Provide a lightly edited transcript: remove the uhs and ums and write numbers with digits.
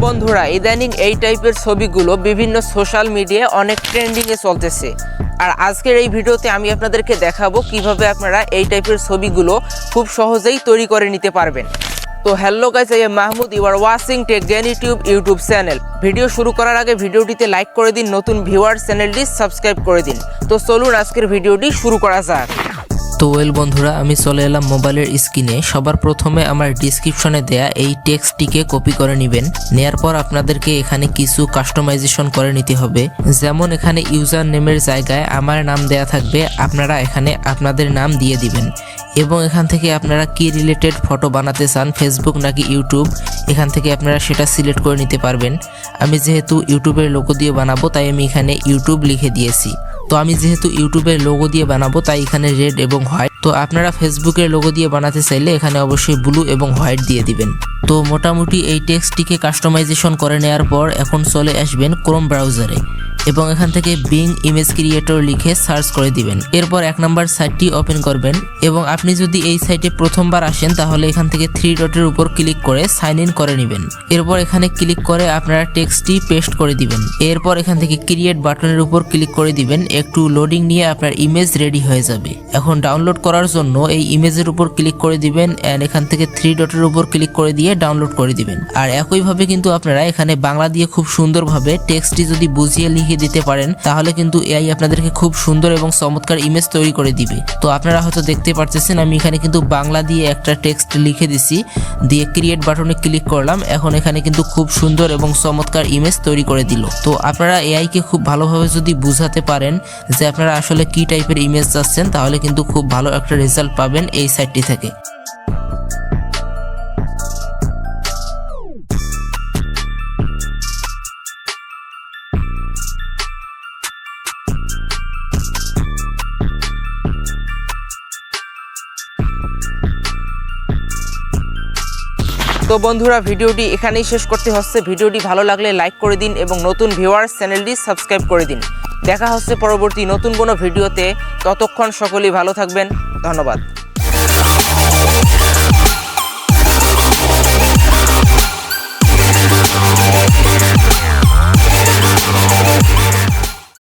বন্ধুরা ইদানিং এই টাইপের ছবিগুলো বিভিন্ন সোশ্যাল মিডিয়ায় অনেক ট্রেন্ডিংয়ে চলতেছে। আর আজকের এই ভিডিওতে আমি আপনাদেরকে দেখাবো কিভাবে আপনারা এই টাইপের ছবিগুলো খুব সহজেই তৈরি করে নিতে পারবেন। তো hello guys, I am Mahmud, you are watching Techgyani YouTube channel. Video শুরু করার আগে ভিডিওটিতে লাইক করে দিন, নতুন ভিউয়ার চ্যানেলটি সাবস্ক্রাইব করে দিন। তো চলুন আজকের ভিডিওটি শুরু করা যাক। তো ওয়েল বন্ধুরা, আমি চলে এলাম মোবাইলের স্ক্রিনে। সবার প্রথমে আমার ডিসক্রিপশনে দেয়া এই টেক্সটটিকে কপি করে নেবেন। নেয়ার পর আপনাদেরকে এখানে কিছু কাস্টমাইজেশন করে নিতে হবে। যেমন এখানে ইউজার নেমের জায়গায় আমার নাম দেয়া থাকবে, আপনারা এখানে আপনাদের নাম দিয়ে দিবেন। এবং এখান থেকে আপনারা কি রিলেটেড ফটো বানাতে চান, ফেসবুক নাকি ইউটিউব, এখান থেকে আপনারা সেটা সিলেক্ট করে নিতে পারবেন। আমি যেহেতু ইউটিউবের লোগো দিয়ে বানাবো তাই আমি এখানে ইউটিউব লিখে দিয়েছি। তো আমি যেহেতু ইউটিউবের লোগো দিয়ে বানাবো তাই এখানে রেড এবং হোয়াইট। তো আপনারা ফেসবুকের লোগো দিয়ে বানাতে চাইলে এখানে অবশ্যই ব্লু এবং হোয়াইট দিয়ে দিবেন। তো মোটামুটি এই টেক্সটটিকে কাস্টমাইজেশন করে নেওয়ার পর এখন চলে আসবেন ক্রোম ব্রাউজারে এবং এখান থেকে বিং ইমেজ ক্রিয়েটর লিখে সার্চ করে দিবেন। এরপর 1 নম্বর সাইটটি ওপেন করবেন এবং আপনি যদি এই সাইটে প্রথমবার আসেন তাহলে এখান থেকে 3 ডটের উপর ক্লিক করে সাইন ইন করে নেবেন। এরপর এখানে ক্লিক করে আপনারা টেক্সটটি পেস্ট করে দিবেন। এরপর এখান থেকে ক্রিয়েট বাটনের উপর ক্লিক করে দিবেন। একটু লোডিং নিয়ে আপনার ইমেজ রেডি হয়ে যাবে। এখন ডাউনলোড করার জন্য এই ইমেজের উপর ক্লিক করে দিবেন এন্ড এখান থেকে 3 ডটের উপর ক্লিক করে দিয়ে ডাউনলোড করে দিবেন। আর একইভাবে কিন্তু আপনারা এখানে বাংলা দিয়ে খুব সুন্দরভাবে টেক্সটটি যদি বুঝিয়ে লিখে দিতে পারেন তাহলে কিন্তু এআই আপনাদেরকে খুব সুন্দর এবং চমৎকার ইমেজ তৈরি করে দিবে। তো আপনারা হয়তো দেখতে পারতেছেন আমি এখানে কিন্তু বাংলা দিয়ে একটা টেক্সট লিখে দিছি, দিয়ে ক্রিয়েট বাটনে ক্লিক করলাম। এখন এখানে কিন্তু খুব সুন্দর এবং চমৎকার ইমেজ তৈরি করে দিল। তো আপনারা এআই কে খুব ভালোভাবে যদি বুঝাতে পারেন যে আপনারা আসলে কি টাইপের ইমেজ চাচ্ছেন তাহলে কিন্তু খুব ভালো একটা রেজাল্ট পাবেন এই সাইটটি থেকে। তো বন্ধুরা ভিডিওটি এখানেই শেষ করতে হচ্ছে। ভিডিওটি ভালো লাগলে লাইক করে দিন এবং নতুন ভিউয়ার্স চ্যানেলটি সাবস্ক্রাইব করে দিন। দেখা হচ্ছে পরবর্তী নতুন কোনো ভিডিওতে। ততক্ষণ সকলেই ভালো থাকবেন। ধন্যবাদ।